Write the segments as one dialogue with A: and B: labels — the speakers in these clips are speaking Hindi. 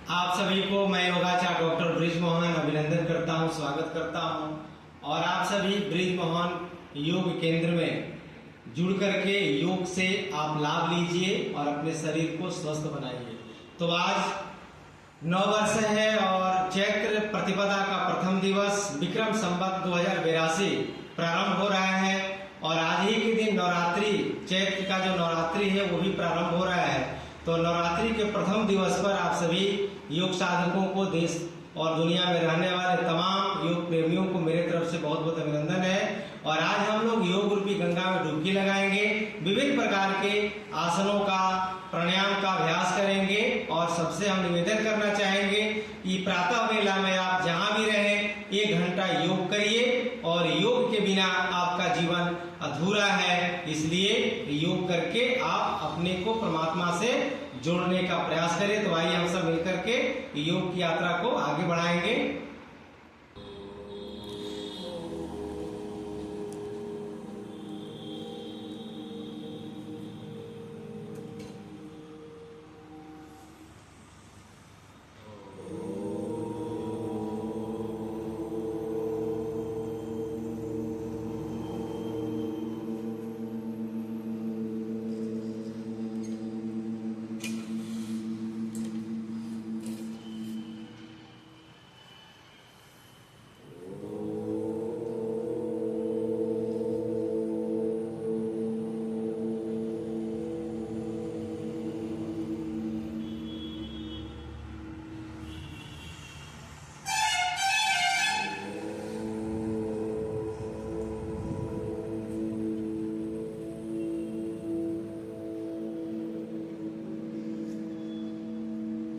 A: आप सभी को मैं योगाचार्य डॉक्टर ब्रिज मोहन अभिनंदन करता हूं, स्वागत करता हूं। और आप सभी ब्रिज मोहन योग केंद्र में जुड़ करके योग से आप लाभ लीजिए और अपने शरीर को स्वस्थ बनाइए। तो आज नव वर्ष है और चैत्र प्रतिपदा का प्रथम दिवस विक्रम संवत 2082 प्रारंभ हो रहा है और आज ही के दिन नवरात्रि, चैत्र का जो नवरात्रि है वो भी प्रारंभ हो रहा है। तो नवरात्रि के प्रथम दिवस पर आप सभी योग साधकों को, देश और दुनिया में रहने वाले तमाम योग प्रेमियों को मेरे तरफ से बहुत बहुत अभिनंदन है। और आज हम लोग योग रूपी गंगा में डुबकी लगाएंगे, विभिन्न प्रकार के आसनों का, प्राणायाम का अभ्यास करेंगे और सबसे हम निवेदन करना चाहेंगे कि प्रातः वेला में आप जहां भी रहें 1 घंटा योग करिए और योग के बिना आपका जीवन अधूरा है। इसलिए योग करके आप अपने को परमात्मा से जोड़ने का प्रयास करें। तो आइए हम सब मिलकर के योग की यात्रा को आगे बढ़ाएंगे।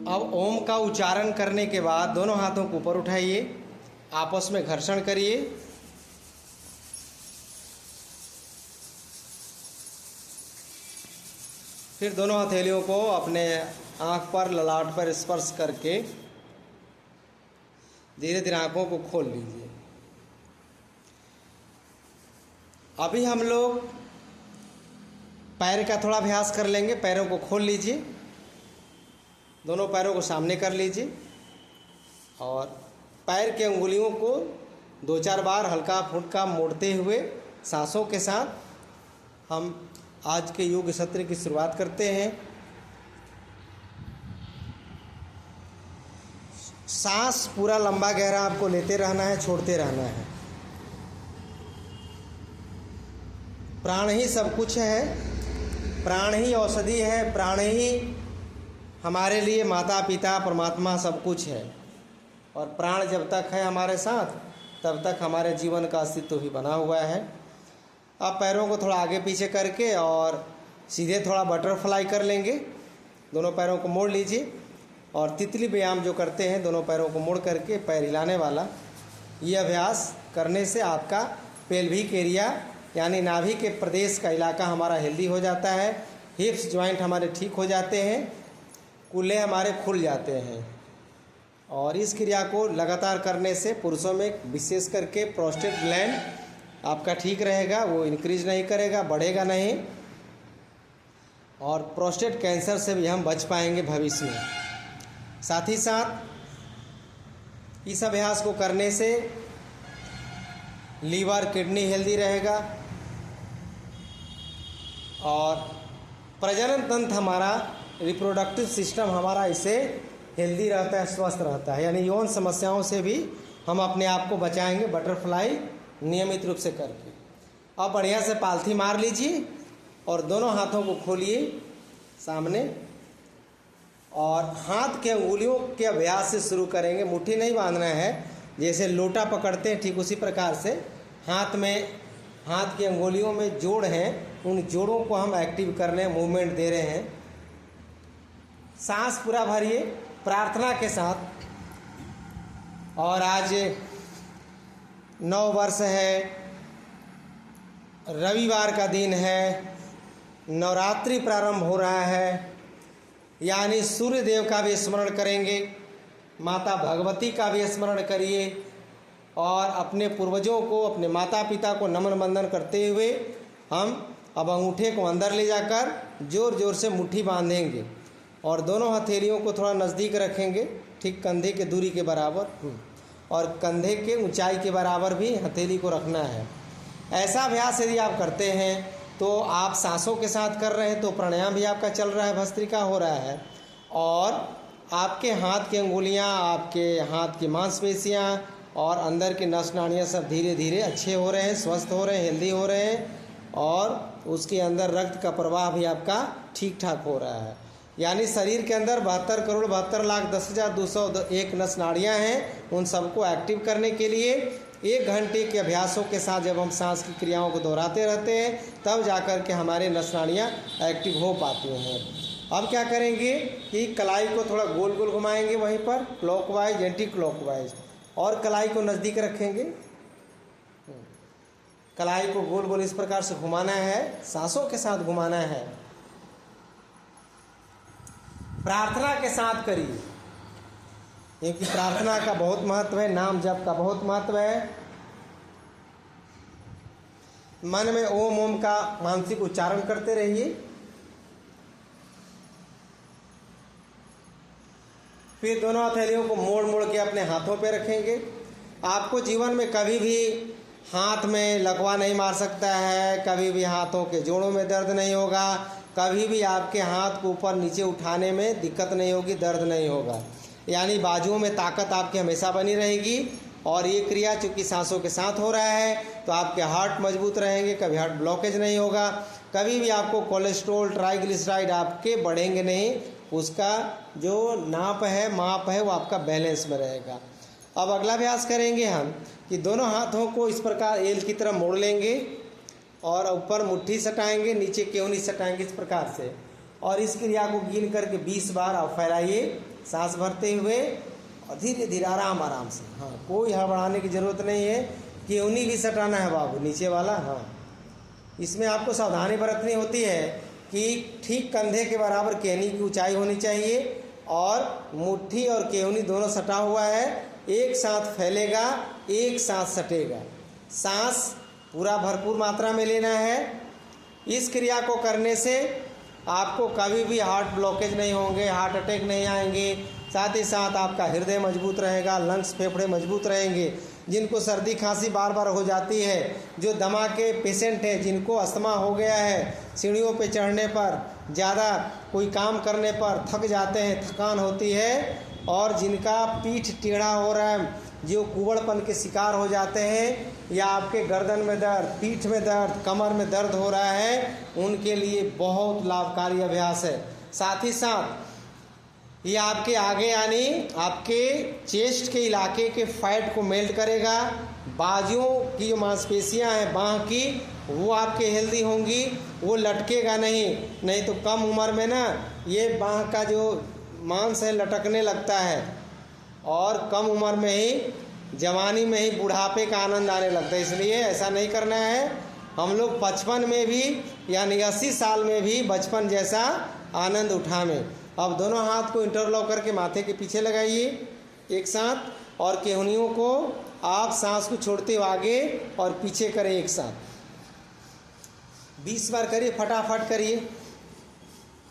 A: अब ओम का उच्चारण करने के बाद दोनों हाथों को ऊपर उठाइए, आपस में घर्षण करिए। फिर दोनों हथेलियों को अपने आंख पर, ललाट पर स्पर्श करके धीरे धीरे आंखों को खोल लीजिए। अभी हम लोग पैर का थोड़ा अभ्यास कर लेंगे। पैरों को खोल लीजिए, दोनों पैरों को सामने कर लीजिए और पैर के अंगुलियों को 2-4 बार हल्का फुल्का मोड़ते हुए सांसों के साथ हम आज के योग सत्र की शुरुआत करते हैं। सांस पूरा लंबा गहरा आपको लेते रहना है, छोड़ते रहना है। प्राण ही सब कुछ है, प्राण ही औषधि है, प्राण ही हमारे लिए माता पिता परमात्मा सब कुछ है। और प्राण जब तक है हमारे साथ तब तक हमारे जीवन का अस्तित्व भी बना हुआ है। अब पैरों को थोड़ा आगे पीछे करके और सीधे थोड़ा बटरफ्लाई कर लेंगे। दोनों पैरों को मोड़ लीजिए और तितली व्यायाम जो करते हैं, दोनों पैरों को मोड़ करके पैर हिलाने वाला, ये अभ्यास करने से आपका पेल्विक एरिया यानी नाभि के प्रदेश का इलाका हमारा हेल्दी हो जाता है। हिप्स जॉइंट हमारे ठीक हो जाते हैं, कूल्हे हमारे खुल जाते हैं। और इस क्रिया को लगातार करने से पुरुषों में विशेष करके प्रोस्टेट ग्लैंड आपका ठीक रहेगा, वो इंक्रीज नहीं करेगा, बढ़ेगा नहीं। और प्रोस्टेट कैंसर से भी हम बच पाएंगे भविष्य में। साथ ही साथ इस अभ्यास को करने से लीवर, किडनी हेल्दी रहेगा और प्रजनन तंत्र हमारा, रिप्रोडक्टिव सिस्टम हमारा इससे हेल्दी रहता है, स्वस्थ रहता है। यानी यौन समस्याओं से भी हम अपने आप को बचाएंगे बटरफ्लाई नियमित रूप से करके। अब बढ़िया से पालथी मार लीजिए और दोनों हाथों को खोलिए सामने और हाथ के अंगुलियों के अभ्यास से शुरू करेंगे। मुट्ठी नहीं बांधना है, जैसे लोटा पकड़ते हैं ठीक उसी प्रकार से हाथ की अंगुलियों में जोड़ हैं, उन जोड़ों को हम एक्टिव कर रहे हैं, मूवमेंट दे रहे हैं। सांस पूरा भरिए प्रार्थना के साथ। और आज नव वर्ष है, रविवार का दिन है, नवरात्रि प्रारंभ हो रहा है, यानी सूर्य देव का भी स्मरण करेंगे, माता भगवती का भी स्मरण करिए और अपने पूर्वजों को, अपने माता पिता को नमन वंदन करते हुए हम अब अंगूठे को अंदर ले जाकर जोर जोर से मुट्ठी बांधेंगे
B: और दोनों हथेलियों को थोड़ा नज़दीक रखेंगे, ठीक कंधे के दूरी के बराबर, और कंधे के ऊंचाई के बराबर भी हथेली को रखना है। ऐसा अभ्यास यदि आप करते हैं तो आप सांसों के साथ कर रहे हैं तो प्राणायाम भी आपका चल रहा है, भस्त्रिका हो रहा है, और आपके हाथ की अंगुलियां, आपके हाथ की मांसपेशियां और अंदर के नस नाड़ियाँ सब धीरे धीरे अच्छे हो रहे हैं, स्वस्थ हो रहे हैं, हेल्दी हो रहे हैं, और उसके अंदर रक्त का प्रवाह भी आपका ठीक ठाक हो रहा है। यानी शरीर के अंदर 72,72,10,201 नस नाड़ियाँ हैं। उन सबको एक्टिव करने के लिए 1 घंटे के अभ्यासों के साथ जब हम सांस की क्रियाओं को दोहराते रहते हैं तब जाकर के हमारे नस नाड़ियाँ एक्टिव हो पाती हैं। अब क्या करेंगे कि कलाई को थोड़ा गोल गोल घुमाएंगे, वहीं पर क्लॉकवाइज एंटी क्लॉकवाइज, और कलाई को नज़दीक रखेंगे। कलाई को गोल गोल इस प्रकार से घुमाना है, सांसों के साथ घुमाना है। प्रार्थना के साथ करिए, क्योंकि प्रार्थना का बहुत महत्व है, नाम जप का बहुत महत्व है। मन में ओम ओम का मानसिक उच्चारण करते रहिए। फिर दोनों हथेलियों को मोड़ मोड़ के अपने हाथों पे रखेंगे। आपको जीवन में कभी भी हाथ में लकवा नहीं मार सकता है, कभी भी हाथों के जोड़ों में दर्द नहीं होगा, कभी भी आपके हाथ को ऊपर नीचे उठाने में दिक्कत नहीं होगी, दर्द नहीं होगा। यानी बाजुओं में ताकत आपकी हमेशा बनी रहेगी। और ये क्रिया चूँकि सांसों के साथ हो रहा है तो आपके हार्ट मजबूत रहेंगे, कभी हार्ट ब्लॉकेज नहीं होगा, कभी भी आपको कोलेस्ट्रॉल, ट्राइग्लिसराइड आपके बढ़ेंगे नहीं, उसका जो नाप है, माप है, वो आपका बैलेंस में रहेगा। अब अगला अभ्यास करेंगे हम कि दोनों हाथों को इस प्रकार एल की तरफ मोड़ लेंगे और ऊपर मुट्ठी सटाएंगे, नीचे केवनी सटाएंगे इस प्रकार से, और इस क्रिया को गिन करके 20 बार आप फैलाइए सांस भरते हुए, और धीरे धीरे आराम आराम से। हाँ, कोई हड़बड़ाने की ज़रूरत नहीं है। केवनी भी सटाना है बाबू, नीचे वाला। हाँ, इसमें आपको सावधानी बरतनी होती है कि ठीक कंधे के बराबर केवनी की ऊंचाई होनी चाहिए, और मुट्ठी और केवनी दोनों सटा हुआ है, एक साथ फैलेगा, एक साथ सटेगा। सांस पूरा भरपूर मात्रा में लेना है। इस क्रिया को करने से आपको कभी भी हार्ट ब्लॉकेज नहीं होंगे, हार्ट अटैक नहीं आएंगे, साथ ही साथ आपका हृदय मजबूत रहेगा, लंग्स फेफड़े मजबूत रहेंगे। जिनको सर्दी खांसी बार बार हो जाती है, जो दमा के पेशेंट हैं, जिनको अस्थमा हो गया है, सीढ़ियों पे चढ़ने पर, ज़्यादा कोई काम करने पर थक जाते हैं, थकान होती है, और जिनका पीठ टेढ़ा हो रहा है, जो कुबड़पन के शिकार हो जाते हैं, या आपके गर्दन में दर्द, पीठ में दर्द, कमर में दर्द हो रहा है, उनके लिए बहुत लाभकारी अभ्यास है। साथ ही साथ ये आपके आगे यानी आपके चेस्ट के इलाके के फैट को मेल्ट करेगा। बाजुओं की जो मांसपेशियां हैं बाह की, वो आपके हेल्दी होंगी, वो लटकेगा नहीं तो कम उम्र में ना ये बाह का जो मांस है लटकने लगता है, और कम उम्र में ही, जवानी में ही बुढ़ापे का आनंद आने लगता है। इसलिए ऐसा नहीं करना है। हम लोग 55 में भी यानी 80 साल में भी बचपन जैसा आनंद उठाएं। अब दोनों हाथ को इंटरलॉक करके माथे के पीछे लगाइए एक साथ, और केहनियों को आप सांस को छोड़ते हुए आगे और पीछे करें एक साथ। 20 बार करिए, फटाफट करिए,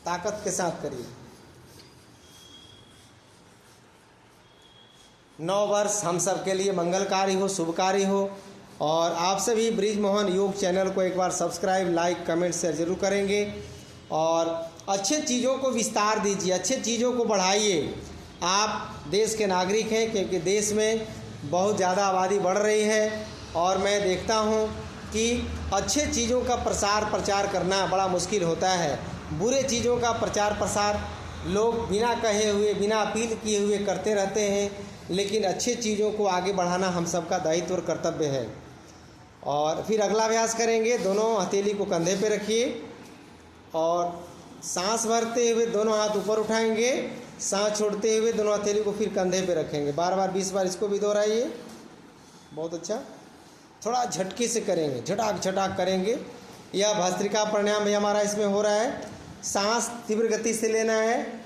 B: ताकत के साथ करिए। 9 वर्ष हम सब के लिए मंगलकारी हो, शुभकारी हो। और आप सभी ब्रिज मोहन योग चैनल को एक बार सब्सक्राइब, लाइक, कमेंट, शेयर जरूर करेंगे, और अच्छे चीज़ों को विस्तार दीजिए, अच्छे चीज़ों को बढ़ाइए। आप देश के नागरिक हैं, क्योंकि देश में बहुत ज़्यादा आबादी बढ़ रही है, और मैं देखता हूँ कि अच्छे चीज़ों का प्रचार करना बड़ा मुश्किल होता है। बुरे चीज़ों का प्रचार प्रसार लोग बिना कहे हुए, बिना अपील किए हुए करते रहते हैं, लेकिन अच्छे चीज़ों को आगे बढ़ाना हम सबका दायित्व और कर्तव्य है। और फिर अगला अभ्यास करेंगे। दोनों हथेली को कंधे पे रखिए और सांस भरते हुए दोनों हाथ ऊपर उठाएंगे, सांस छोड़ते हुए दोनों हथेली को फिर कंधे पे रखेंगे। बार बार 20 बार इसको भी दोहराइए। बहुत अच्छा। थोड़ा झटके से करेंगे, झटाक झटाक करेंगे। यह भस्त्रिका प्राणायाम भी हमारा इसमें हो रहा है। सांस तीव्र गति से लेना है।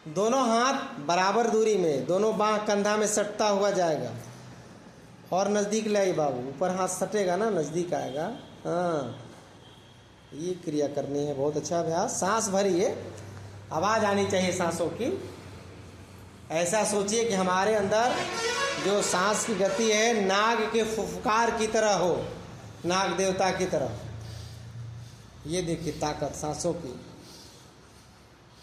B: दोनों हाथ बराबर दूरी में, दोनों बाह कंधा में सटता हुआ जाएगा। और नज़दीक ले आइए बाबू, ऊपर हाथ सटेगा ना, नज़दीक आएगा। हाँ, ये क्रिया करनी है। बहुत अच्छा अभ्यास। सांस भरिए, आवाज़ आनी चाहिए सांसों की। ऐसा सोचिए कि हमारे अंदर जो सांस की गति है नाग के फुफकार की तरह हो, नाग देवता की तरह। ये देखिए ताकत सांसों की।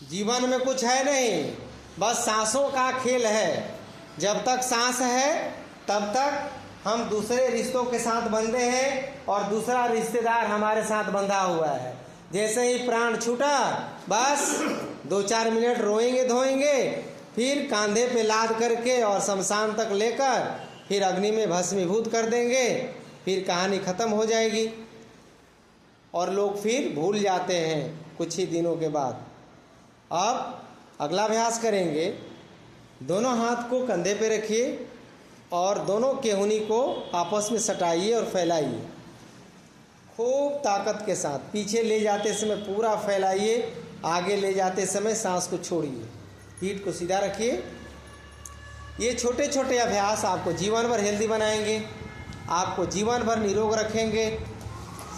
B: जीवन में कुछ है नहीं, बस सांसों का खेल है। जब तक सांस है तब तक हम दूसरे रिश्तों के साथ बंधे हैं और दूसरा रिश्तेदार हमारे साथ बंधा हुआ है। जैसे ही प्राण छूटा, बस 2-4 मिनट रोएंगे धोएंगे, फिर कांधे पे लाद करके और शमशान तक लेकर फिर अग्नि में भस्मीभूत कर देंगे। फिर कहानी ख़त्म हो जाएगी और लोग फिर भूल जाते हैं कुछ ही दिनों के बाद। अब अगला अभ्यास करेंगे। दोनों हाथ को कंधे पे रखिए और दोनों केहूनी को आपस में सटाइए और फैलाइए खूब ताकत के साथ। पीछे ले जाते समय पूरा फैलाइए, आगे ले जाते समय सांस को छोड़िए। पीठ को सीधा रखिए। ये छोटे छोटे अभ्यास आपको जीवन भर हेल्दी बनाएंगे, आपको जीवन भर निरोग रखेंगे।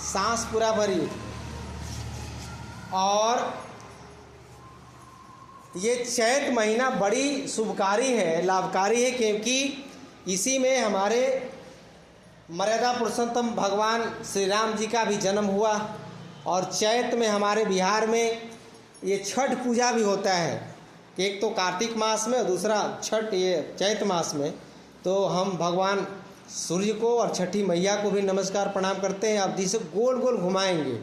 B: सांस पूरा भरिए। और ये चैत महीना बड़ी शुभकारी है, लाभकारी है, क्योंकि इसी में हमारे मर्यादा पुरुषोत्तम भगवान श्री राम जी का भी जन्म हुआ। और चैत में हमारे बिहार में ये छठ पूजा भी होता है। एक तो कार्तिक मास में और दूसरा छठ ये चैत मास में। तो हम भगवान सूर्य को और छठी मैया को भी नमस्कार प्रणाम करते हैं। अब जिसे गोल गोल घुमाएंगे,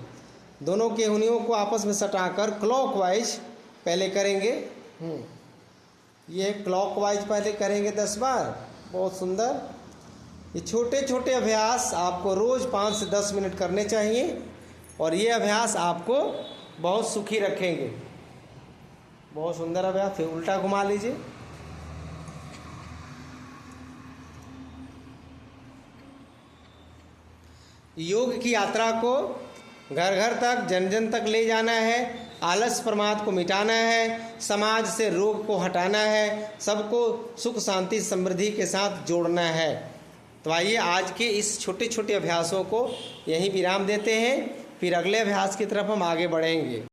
B: दोनों के उंगलियों को आपस में सटाकर क्लॉकवाइज पहले करेंगे। ये क्लॉकवाइज पहले करेंगे 10 बार। बहुत सुंदर। ये छोटे छोटे अभ्यास आपको रोज़ 5 से 10 मिनट करने चाहिए और ये अभ्यास आपको बहुत सुखी रखेंगे। बहुत सुंदर अभ्यास। फिर उल्टा घुमा लीजिए। योग की यात्रा को घर घर तक, जन जन तक ले जाना है। आलस प्रमाद को मिटाना है, समाज से रोग को हटाना है, सबको सुख शांति समृद्धि के साथ जोड़ना है। तो आइए आज के इस छोटे छोटे अभ्यासों को यहीं विराम देते हैं, फिर अगले अभ्यास की तरफ हम आगे बढ़ेंगे।